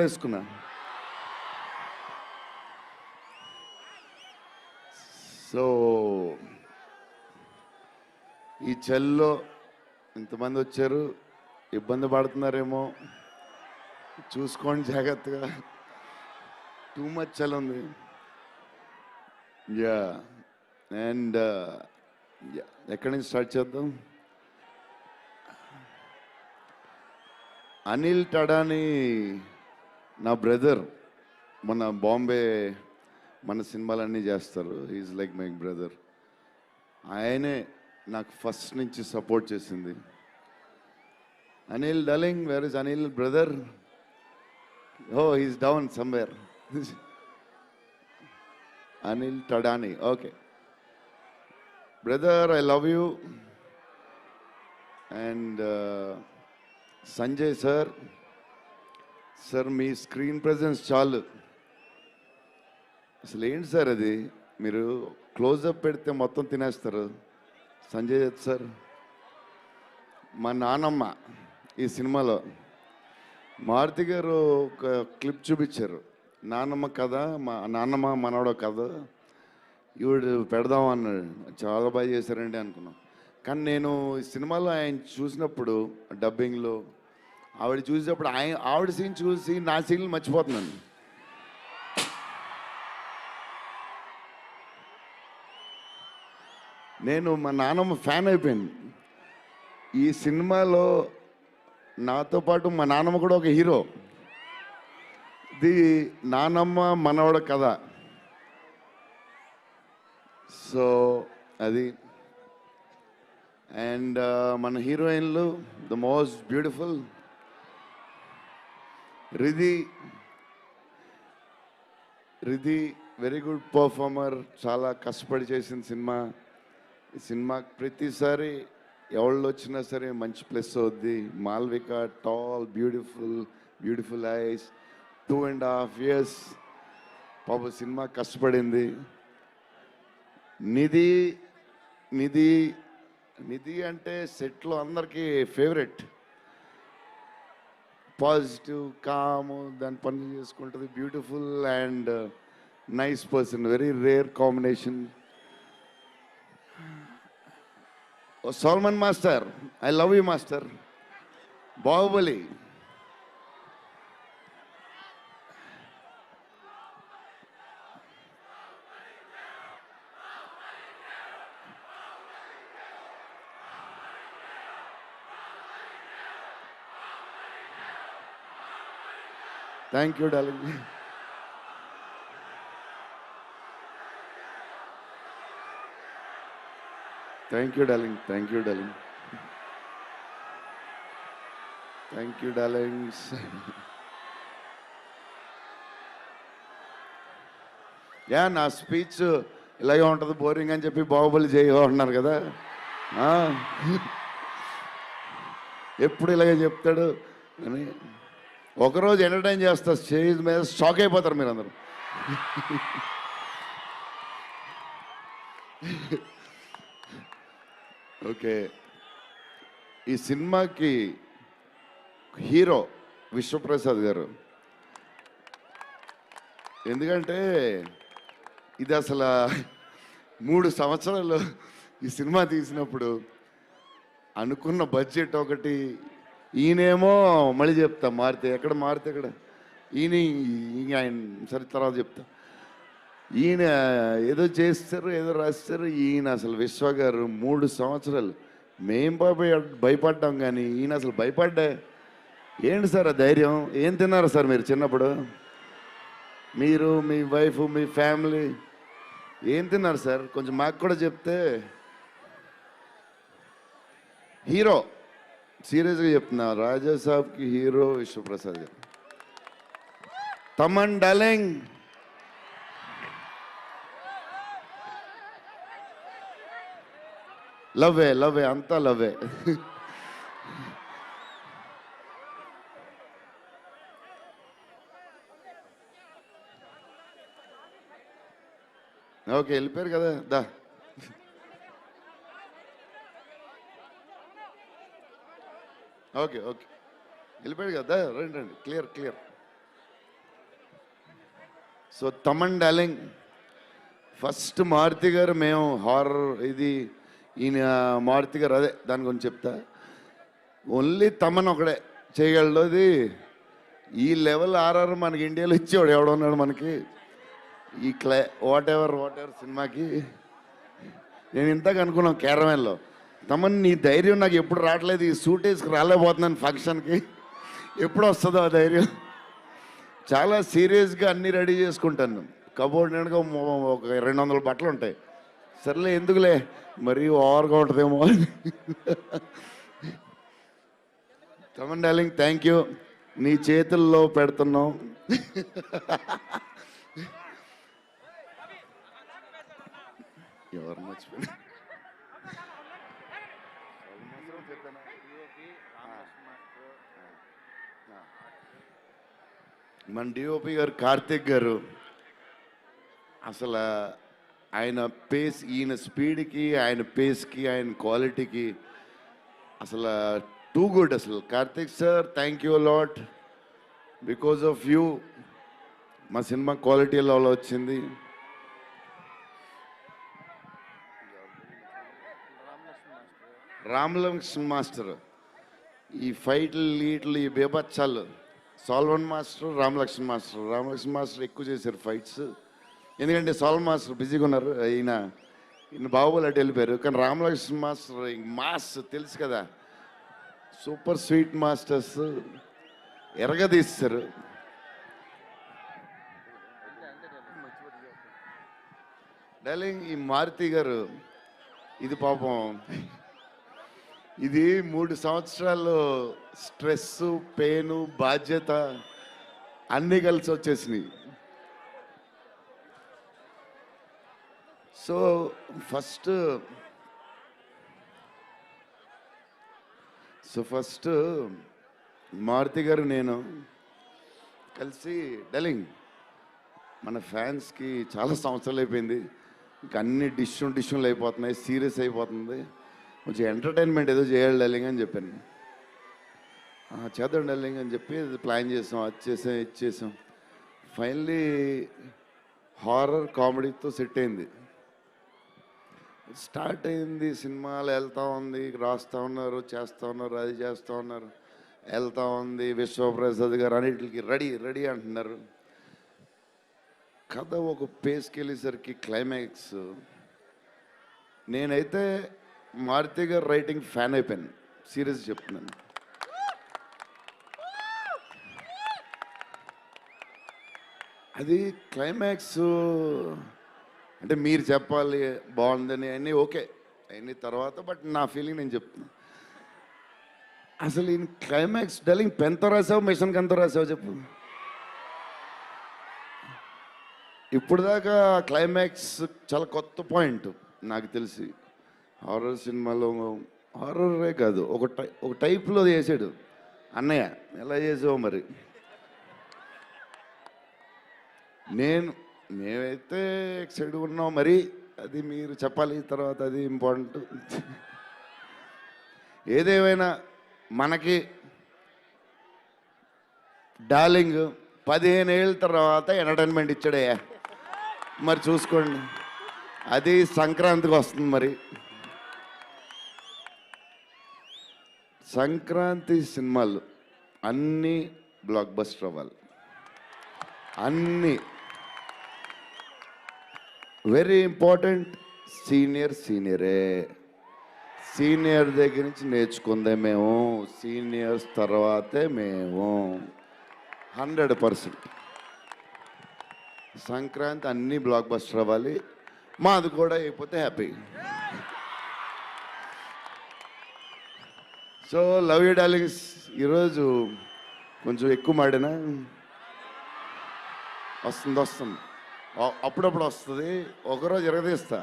వేసుకున్నా. సో ఈ చలిలో ఇంతమంది వచ్చారు, ఇబ్బంది పడుతున్నారేమో చూసుకోండి జాగ్రత్తగా. టూ మచ్ చలి ఉంది. యా అండ్ ఎక్కడి నుంచి స్టార్ట్ చేద్దాం? అనిల్ టడాని నా బ్రదర్. మన బాంబే మన సినిమాలన్నీ చేస్తారు. Is like my brother. ఆయనే నాకు ఫస్ట్ నుంచి సపోర్ట్ చేసింది. Anil darling, where is Anil brother? Oh he's down somewhere. Anil Thadani, okay brother, I love you. And Sanjay sir, sir మీ స్క్రీన్ ప్రెజెన్స్ చాలు. అసలు ఏంటి సార్ అది, మీరు క్లోజప్ పెడితే మొత్తం తినేస్తారు. సంజయ్ దత్ సార్, మా నానమ్మ ఈ సినిమాలో మారుతి గారు ఒక క్లిప్ చూపించారు. నానమ్మ కథ, మా నాన్నమ్మ మనవడో కథ, ఈవిడు పెడదాం అన్నాడు. చాలా బాగా చేశారండి అనుకున్నాం. కానీ నేను ఈ సినిమాలో ఆయన చూసినప్పుడు డబ్బింగ్లో ఆవిడ చూసినప్పుడు ఆవిడ సీన్ చూసి నా సీన్లు మర్చిపోతున్నాను. నేను మా నాన్నమ్మ ఫ్యాన్ అయిపోయాను. ఈ సినిమాలో నాతో పాటు మా నాన్నమ్మ కూడా ఒక హీరో. ఇది నానమ్మ మనవడ కథ. సో అది. అండ్ మన హీరోయిన్లు the most beautiful Riddhi. Very good performer. చాలా కష్టపడి చేసిన సినిమా. ఈ సినిమాకి ప్రతిసారి ఎవళ్ళు వచ్చినా సరే మంచి ప్లస్ అవుద్ది. Malvika, tall, beautiful eyes, 2.5 years పాప సినిమా కష్టపడింది. నిధి అంటే సెట్లో అందరికీ ఫేవరెట్. పాజిటివ్, కామ్, దాని పని చేసుకుంటుంది. Beautiful and nice person. Very rare combination. Salman master, I love you master. Baahubali, thank you darling. Thank you darling. Yeah, నా స్పీచ్ ఇలాగే ఉంటుంది బోరింగ్ అని చెప్పి బాహుబలి చేయమన్నారు కదా. ఎప్పుడు ఇలాగే చెప్తాడు అని ఒకరోజు ఎంటర్టైన్ చేస్తా స్టేజ్ మీద, షాక్ అయిపోతారు మీరు అందరూ. ఓకే, ఈ సినిమాకి హీరో విశ్వప్రసాద్ గారు. ఎందుకంటే ఇది అసలు 3 సంవత్సరాలు ఈ సినిమా తీసినప్పుడు అనుకున్న బడ్జెట్ ఒకటి, ఈయనేమో మళ్ళీ చెప్తా మారితే ఎక్కడ ఆయన సరే తర్వాత చెప్తా. ఈయన ఏదో చేస్తారు, ఏదో రాస్తారు. ఈయన అసలు విశ్వ గారు 3 సంవత్సరాలు మేం భయపడ్డాం, కానీ ఈయన అసలు భయపడ్డా. ఏంటి సార్ ఆ ధైర్యం? ఏం తిన్నారు సార్ మీరు చిన్నప్పుడు? మీరు, మీ వైఫ్, మీ ఫ్యామిలీ ఏం తిన్నారు సార్? కొంచెం మాకు కూడా చెప్తే. హీరో, సీరియస్గా చెప్తున్నా, రాజా సాబ్కి హీరో విశ్వప్రసాద్ గారు. తమన్ డార్లింగ్, లవ్వే అంతా లవ్వే. ఓకే, వెళ్ళిపోయారు కదా. దా, ఓకే వెళ్ళిపోయాడు కదా. రండి clear. So Thaman darling, first Maruthi garu మేము హారర్ ఇది ఈయన మారుతి గారు అదే దాని గురించి చెప్తా. ఓన్లీ తమన్ ఒకడే చేయగలడు. అది ఈ లెవెల్ ఆర్ఆర్ మనకి ఇండియాలో ఇచ్చేవాడు ఎవడున్నాడు మనకి ఈ వాట్ ఎవర్ సినిమాకి. నేను ఇంతకు అనుకున్నాం క్యారవాన్లో, తమన్ నీ ధైర్యం నాకు ఎప్పుడు రావట్లేదు, ఈ సూట్ వేసుకు రాలేకపోతున్నాను ఫంక్షన్కి, ఎప్పుడు వస్తుందో ఆ ధైర్యం. చాలా సీరియస్గా అన్నీ రెడీ చేసుకుంటాను. కబోర్డ్ నిండుగా ఒక 200 బట్టలు ఉంటాయి. సర్లే ఎందుకులే మరీ ఓవర్గా ఉంటుందేమో. తమన్ డార్లింగ్ థ్యాంక్ యూ, నీ చేతుల్లో పెడుతున్నాం. ఎవరు మర్చిపోయినా మన డిఓపి గారు కార్తిక్ గారు, అసలు ఆయన పేస్, ఈయన స్పీడ్కి, ఆయన పేస్కి, ఆయన క్వాలిటీకి అసలు టూ గుడ్. అసలు Karthik sir thank you lot, because of you మా సినిమా క్వాలిటీ లెవెల్ వచ్చింది. రామలక్ష్మణ్ మాస్టర్ ఈ ఫైట్లు వీట్లు ఈ బేబచ్చాలు, సాల్వన్ మాస్టర్ రామలక్ష్మణ్ మాస్టర్ ఎక్కువ చేశారు ఫైట్స్. ఎందుకంటే సాల్వన్ మాస్టర్ బిజీగా ఉన్నారు, ఈయన బాహుబలి అటు వెళ్ళిపోయారు. కానీ రామలక్ష్మణ్ మాస్టర్ మాస్ తెలుసు కదా, సూపర్ స్వీట్ మాస్టర్స్ ఎరగదీస్తారు. డార్లింగ్ ఈ మారుతి గారు ఇది పాపం, ఇది 3 సంవత్సరాలు స్ట్రెస్, పెయిన్, బాధ్యత అన్నీ కలిసి వచ్చేసినాయి. సో ఫస్ట్ మారుతి గారు నేను కలిసి, డార్లింగ్ మన ఫ్యాన్స్కి చాలా సంవత్సరాలు అయిపోయింది, ఇంకా అన్ని డిష్యూలు అయిపోతున్నాయి, సీరియస్ అయిపోతుంది, కొంచెం ఎంటర్టైన్మెంట్ ఏదో చేయాలి డార్లింగ్ అని చెప్పాను. చేద్దాం డార్లింగ్ అని చెప్పి ప్లాన్ చేసాం, అది చేసాం. ఫైనల్లీ హారర్ కామెడీతో సెట్ అయింది. స్టార్ట్ అయింది, సినిమాలు వెళ్తూ ఉంది, రాస్తూ ఉన్నారు, చేస్తూ ఉన్నారు, అది చేస్తూ ఉన్నారు, వెళ్తూ ఉంది. విశ్వప్రసాద్ గారు అన్నిటికి రెడీ అంటున్నారు. కథ ఒక పేస్కి వెళ్ళేసరికి క్లైమాక్స్, నేనైతే మారుతి గారు రైటింగ్ ఫ్యాన్ అయిపోయాను, సీరియస్ చెప్తున్నాను. అది క్లైమాక్స్ అంటే మీరు చెప్పాలి బాగుందని అన్నీ ఓకే అన్ని తర్వాత, బట్ నా ఫీలింగ్ నేను చెప్తున్నా. అసలు ఈ క్లైమాక్స్ డార్లింగ్ పెన్తో రాసావు, మిషన్కి ఎంతో రాసావు చెప్పు. ఇప్పుడు దాకా క్లైమాక్స్ చాలా కొత్త పాయింట్ నాకు తెలిసి. హారర్ సినిమాలో హారరే కాదు, ఒక టైప్లో చేసాడు అన్నయ్య. ఎలా చేసావు మరి? మేమైతే ఎక్సైడ్ ఉన్నాం, మరి అది మీరు చెప్పాలి తర్వాత, అది ఇంపార్టెంట్. ఏదేమైనా మనకి డార్లింగ్ 15 ఏళ్ళ తర్వాత ఎంటర్టైన్మెంట్ ఇచ్చాడే, మరి చూసుకోండి. అది సంక్రాంతికి వస్తుంది. మరి సంక్రాంతి సినిమాలు అన్నీ బ్లాక్ బస్టర్ అవ్వాలి, అన్నీ. Very important. సీనియరే, సీనియర్ దగ్గర నుంచి నేర్చుకుందే మేము, సీనియర్స్ తర్వాతే మేము. 100% సంక్రాంతి అన్నీ బ్లాక్ బస్టర్ అవ్వాలి. మాది కూడా అయిపోతే happy. So love you darlings. ఈరోజు కొంచెం ఎక్కువ మాడినా వస్తుంది, అప్పుడప్పుడు వస్తుంది, ఒకరోజు ఎరగదీస్తా.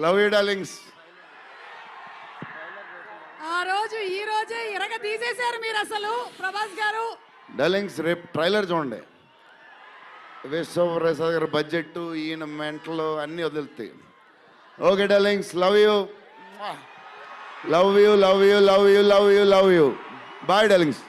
Love you darlings. ఆ రోజు ఈ రోజే ఇరగ తీసేశారు మీరు అసలు ప్రభాస్ గారు. డార్లింగ్స్ రేపు ట్రైలర్ చూడండి. విశ్వప్రసాద్ గారి బడ్జెట్, ఈయన మెంటలు అన్నీ వదులుతాయి. Okay darlings, love you love you love you love you love you love you. Bye darlings.